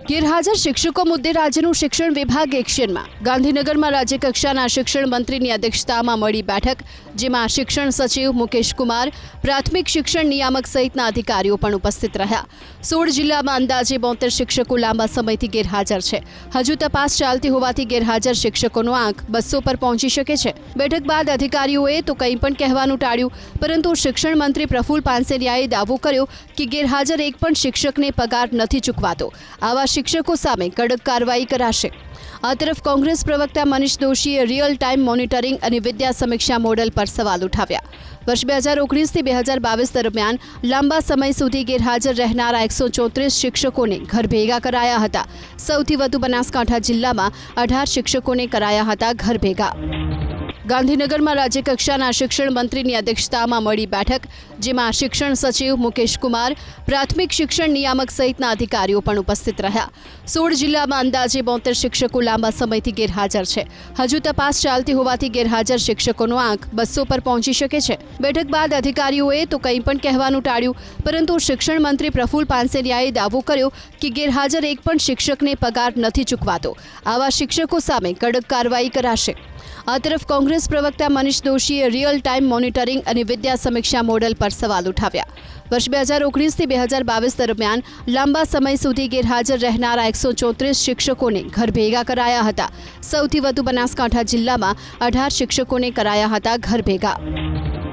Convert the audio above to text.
ગેરહાજર શિક્ષકો મુદ્દે રાજ્યનું શિક્ષણ વિભાગ એક્શનમાં। ગાંધીનગરમાં રાજ્ય કક્ષાના શિક્ષણ મંત્રીની અધ્યક્ષતામાં મળી બેઠક, જેમાં શિક્ષણ સચિવ મુકેશ કુમાર, પ્રાથમિક શિક્ષણ નિયામક સહિતના અધિકારીઓ પણ ઉપસ્થિત રહ્યા। 16 જિલ્લામાં અંદાજે 72 શિક્ષકો લાંબા સમયથી ગેરહાજર છે। હજુ તપાસ ચાલતી હોવાથી ગેરહાજર શિક્ષકોનો આંક 200 પર પહોંચી શકે છે। બેઠક બાદ અધિકારીઓએ તો કંઈ પણ કહેવાનું ટાળ્યું, પરંતુ શિક્ષણ મંત્રી પ્રફુલ પાનસેરિયાએ દાવો કર્યો કે ગેરહાજર એક પણ શિક્ષકને પગાર નથી ચૂકવાતો। આવા શિક્ષકો સામે કડક કાર્યવાહી કરાશે। આ તરફ કોંગ્રેસ પ્રવક્તા મનીષ દોશીએ રિયલ ટાઈમ મોનિટરિંગ અને વિદ્યા સમીક્ષા મોડેલ પર સવાલ ઉઠાવ્યા। વર્ષ 2019 થી 2022 દરમિયાન લાંબા સમય સુધી ગેરહાજર રહેનારા 134 શિક્ષકોને ઘર ભેગા કરાયા હતા। સૌથી વધુ બનાસકાંઠા જિલ્લામાં 18 શિક્ષકોને કરાયા હતા ઘર ભેગા। ગાંધીનગરમાં રાજ્ય કક્ષાના શિક્ષણ મંત્રીની અધ્યક્ષતામાં મળી બેઠક, જેમાં શિક્ષણ સચિવ મુકેશ કુમાર, પ્રાથમિક શિક્ષણ નિયામક સહિતના અધિકારીઓ પણ ઉપસ્થિત રહ્યા। 16 જિલ્લામાં અંદાજે 72 શિક્ષકો લાંબા સમયથી ગેરહાજર છે। હજુ તપાસ ચાલતી હોવાથી ગેરહાજર શિક્ષકોનો આંક 200 પર પહોંચી શકે છે। બેઠક બાદ અધિકારીઓએ તો કંઈ પણ કહેવાનું ટાળ્યું, પરંતુ શિક્ષણ મંત્રી પ્રફુલ પાનસેરિયાએ દાવો કર્યો કે ગેરહાજર એક પણ શિક્ષકને પગાર નથી ચૂકવાતો। આવા શિક્ષકો સામે કડક કાર્યવાહી કરાશે। આ તરફ કોંગ્રેસ પ્રવક્તા મનીષ દોશીએ રિયલ ટાઈમ મોનિટરિંગ અને વિદ્યા સમીક્ષા મોડેલ પર સવાલ ઉઠાવ્યા। વર્ષ 2019 થી 2022 દરમિયાન લાંબા સમય સુધી ગેરહાજર રહેનારા 134 શિક્ષકોને ઘર ભેગા કરાયા હતા। સૌથી વધુ બનાસકાંઠા જિલ્લામાં 18 શિક્ષકોને કરાયા હતા ઘર ભેગા।